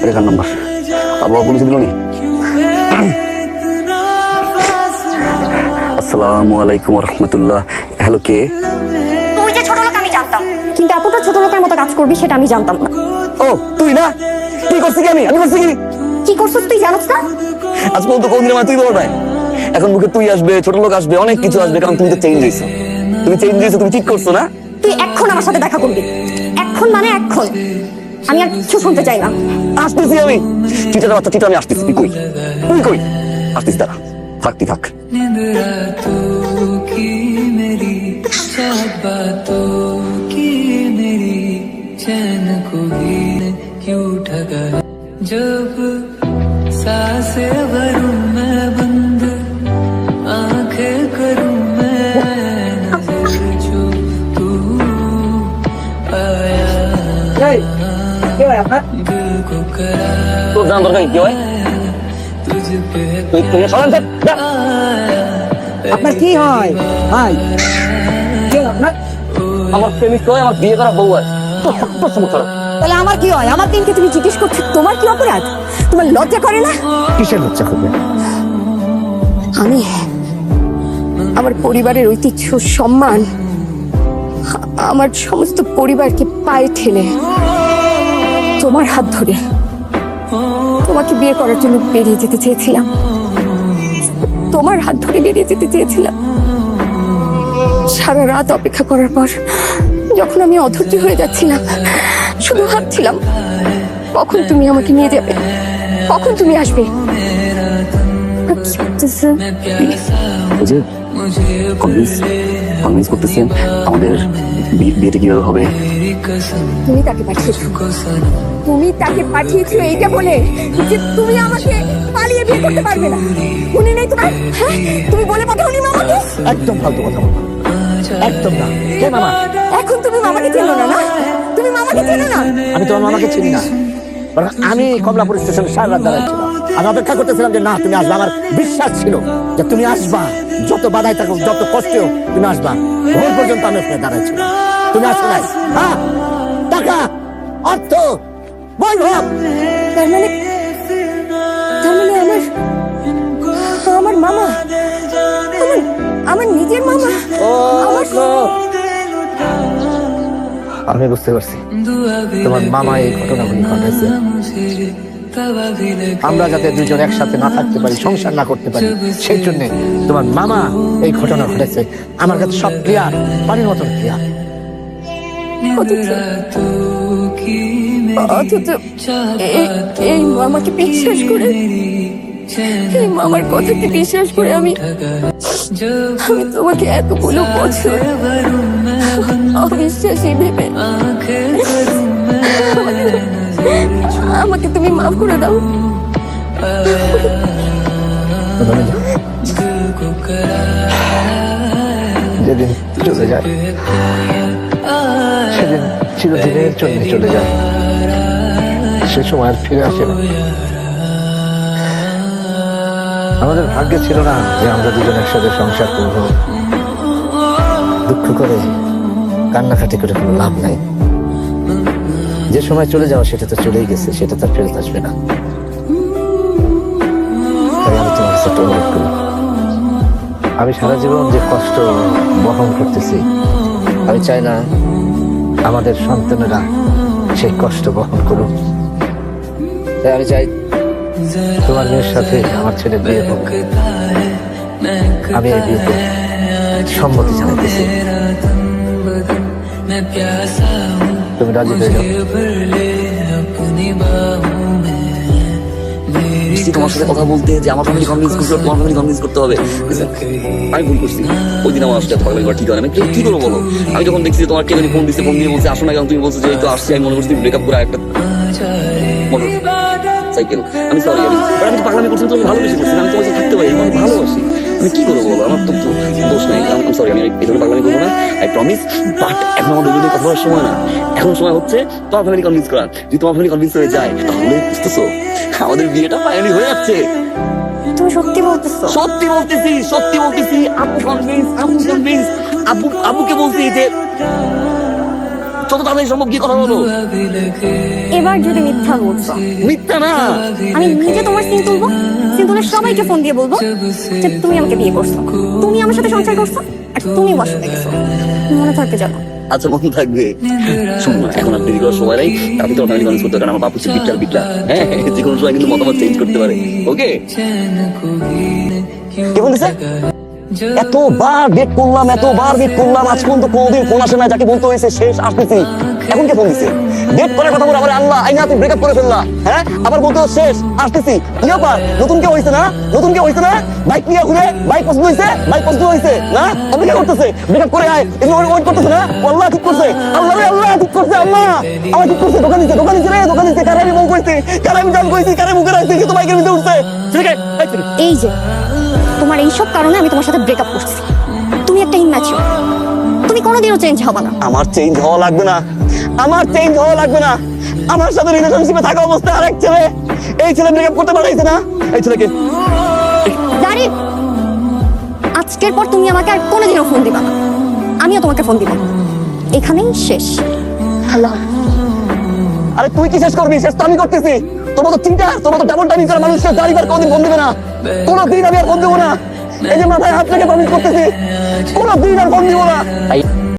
রেখার নাম্বার আবহাওয়া পুলিশ দিল নি। আসসালামু আলাইকুম রহমতুল্লাহ। হ্যালো, কে? তুই যে ছোট লোক আমি জানতাম, কিন্তু এতটা ছোট লোকের মতো কাজ করবি সেটা আমি জানতাম না। ও তুই না? তুই করছিস কি? আমি করছি কি? কি করছিস তুই জানোস না? আজ পর্যন্ত কোনদিন তুই বল নাই। এখন মুখে তুই আসবে, ছোট লোক আসবে, অনেক কিছু আসবে, কারণ তুমি তো চেঞ্জ হয়েছো। তুমি চেঞ্জ হয়েছো, তুমি ঠিক করছো না? তুই এখন আমার সাথে দেখা করবি, এখন মানে এখন। আমি আর কিছু শুনতে চাই না। আসতেছি আমি। চিটার বাচ্চা চিটা, আমি আসতেছি। তুই কই? তুই কই? আসতিস তারা। থাকতি থাক। जब सांसें भरूं मैं बंद, आंखें करूं मैं नजर, जो तू आया दिल को करार তোর জান দরকার কি হয়? तुझ पे তুই তুই সরান থাক। আপনার কি হয় ভাই? কে আপনার? আমার প্রেমিক কয়, আমার বিয়ে করা বউ আছে। তো সব সমস্যা। তাহলে আমার কি হয়? আমার দিনকে তুমি জিজ্ঞেস করছো তোমার কি অপরাধ? তোমার লজ্জা করে না? কিসের লজ্জা করবে? আমি আমার পরিবারের ঐতিহ্য, সম্মান, আমার সমস্ত পরিবারকে পায়ে ঠেলে তোমার হাত ধরে তোমাকে বিয়ে করার জন্য বেরিয়ে যেতে চেয়েছিলাম। তোমার হাত ধরে বেরিয়ে যেতে চেয়েছিলাম। সারা রাত অপেক্ষা করার পর যখন আমি অধৈর্য হয়ে যাচ্ছিলাম, শুধু ভাবছিলাম কখন তুমি আমাকে নিয়ে যাবে, কখন তুমি আসবে। কি করতেছে? কনভিন্স করতেছেন আমাদের বিয়েটা কিভাবে হবে। তুমি তাকে পাঠিয়েছো, তুমি তাকে পাঠিয়েছো এইটা বলে যে তুমি আমাকে পালিয়ে বিয়ে করতে পারবে না। উনি নেই তোমার? হ্যাঁ, তুমি বলে কথা উনি মামাকে। একদম ফালতু কথা বলবো, একদম না। কে মামা? এখন তুমি মামাকে চেনো না, না? তুমি মামাকে চেনো না? আমি তোমার মামাকে চিনি না। বরং আমি কমলাপুর স্টেশনে সারা রাত দাঁড়াচ্ছিলাম। আমি অপেক্ষা করতেছিলাম যে না তুমি আসবা। আমার বিশ্বাস ছিল যে তুমি আসবা, যত বাধাই থাকুক, যত কষ্ট হোক, তুমি আসবা। ভোর পর্যন্ত আমি ওখানে দাঁড়াচ্ছিলাম, তুমি আসো নাই। হ্যাঁ, টাকা, অর্থ, বৈভব। তার মানে আমার আমার মামা, আমার নিজের মামা। আমি বুঝতে পারছি তোমার মামা এই ঘটনাগুলি ঘটেছে আমরা যাতে দুজন একসাথে না থাকতে পারি, সংসার না করতে পারি, সেই জন্য তোমার মামা এই ঘটনা ঘটেছে। আমার কাছে সব ক্লিয়ার, পানির মতন ক্লিয়ার। অথচ এই মামাকে বিশ্বাস করে, এই মামার কথাকে বিশ্বাস করে আমি তোমাকে এতগুলো বছর অবিশ্বাসী ভেবে আমাকে তুমি মাফ করে দাও। যেদিন চলে যায় সেদিন চিরদিনের জন্য চলে যায়, সে সময় আর ফিরে আসে না। আমাদের ভাগ্যে ছিল না যে আমরা দুজন একসাথে সংসার করব। দুঃখ করে কান্নাকাটি করে কোনো লাভ নাই। যে সময় চলে যাওয়া সেটা তো চলেই গেছে, সেটা তো ফেরত আসবে না। তাই আমি তোমার কাছে একটা অনুরোধ করি, আমি সারা জীবন যে কষ্ট বহন করতেছি, আমি চাই না আমাদের সন্তানেরা সেই কষ্ট বহন করুক। তাই আমি চাই তোমার মেয়ের সাথে আমার ছেলে বিয়ে হোক। আমি এই বিয়েতে সম্মতি জানাইতেছি। তুমি রাজি হয়ে যাও। তোমার সাথে কথা বলতে যে আমার ফ্যামিলি কনভিন্স করতে হবে, তোমার ফ্যামিলি কনভিন্স করতে হবে। আমি ভুল করছি। ওই দিন আমার সাথে পাগলামি করা ঠিক হয় না। আমি কি করবো বলো? আমি যখন দেখছি তোমার কে ফোন দিচ্ছে, ফোন দিয়ে বলছে আসো না কেন, তুমি বলছো যে এই তো আসছি। আমি মনে করছি ব্রেকআপ করে একটা সাইকেল। আমি সরি, আমি তো পাগলামি করছি, তুমি ভালোবেসে করছি। আমি তোমার সাথে থাকতে পারি, আমি ভালোবাসি। আমি কি করবো বলো? আমার তো দোষ নাই। আমি সরি, আমি এই ধরনের পাগলামি করবো না, আই প্রমিস। বাট এখন আমাদের দুজনের কথা বলার সময় না, এখন সময় হচ্ছে তোমার ফ্যামিলি কনভিন্স করার। যদি তোমার ফ্যামিলি কনভিন্স হয়ে যায় তাহলে বুঝতেছো আমাদের বিয়েটা ফাইনালি হয়ে যাচ্ছে। তুমি সত্যি বলতেছো? সত্যি বলতেছি, সত্যি বলতেছি। আব্বু কনভিন্স, আব্বু কনভিন্স। আব্বুকে বলছি যে যত তাড়াতাড়ি সম্ভব গিয়ে কথা বলো। अभी लगे এবার যদি মিথ্যা বলছো, মিথ্যা না, আমি নিজে তোমার সিন তুলবো, সিন তুলে সবাইকে ফোন দিয়ে বলবো যে তুমি আমাকে বিয়ে করছো, তুমি আমার সাথে সংসার করছো, আর তুমি আমার সাথে গেছো। মনে থাকতে যাবো। আচ্ছা মনে থাকবে। শুনুন না, এখন আপনি করার সময় নাই, আপনি তো অনলাইন করতে কারণ আমার বাপ হচ্ছে বিট্টা, হ্যাঁ যে কোনো সময় কিন্তু মতামত চেঞ্জ করতে পারে। ওকে चैन को भी কি বলতেছে? এতবার ডেট করলাম, আজ পর্যন্ত কোনোদিন ফোন আসে না। যাকে বলতে হয়েছে শেষ আসতেছি, এখন কে ফোন দিছে? ডেট করার কথা বলে আবার আল্লাহ আইনা তুই ব্রেকআপ করে ফেললা, হ্যাঁ আবার বলতে হচ্ছে শেষ আসতেছি। কি ব্যাপার? নতুন কেউ হয়েছে না? বাইক নিয়ে ঘুরে, বাইক পছন্দ হয়েছে না? অপেক্ষা করতেছে, ব্রেকআপ করে আয়, এগুলো ওয়েট করতেছে না? আল্লাহ ঠিক করছে, আল্লাহ ঠিক করছে, আল্লাহ আমার ঠিক করছে। দোকান দিচ্ছে কারে আমি বউ কইছি, কারে আমি জান কইছি, কারে মুখে রাখছি, সে তো বাইকের ভিতরে উঠছে। ঠিক আছে এই যে তোমার এইসব কারণে আমি তোমার সাথে ব্রেকআপ করছি। তুমি একটা ইম্যাচিওর, তুমি কোনোদিনও চেঞ্জ হবে না। আমার চেঞ্জ হওয়া লাগবে না, আমার সাথে রিলেশনশিপে থাকা অবস্থায় আরেক ছেলে, এই ছেলে ব্রেকআপ করতে পারাইছে না। এই ছেলেকে জানি আজকের পর তুমি আমাকে আর কোনোদিনও ফোন দিবা না, আমিও তোমাকে ফোন দিব না। এখানেই শেষ। আল্লাহ হাফেজ। আরে তুই কি শেষ করবি? শেষ তো আমি করতেছি। তোমার তো চিন্তা, তোমার তো ডাবল টাইমিং করে মানুষকে দাঁড়িয়ে কোনোদিন ফোন দিবে না, কোনোদিন আমি আর ফোন দেবো না। এই যে মাথায় হাত রেখে প্রমিস করতেছি, কোনোদিন আর ফোন দিব না।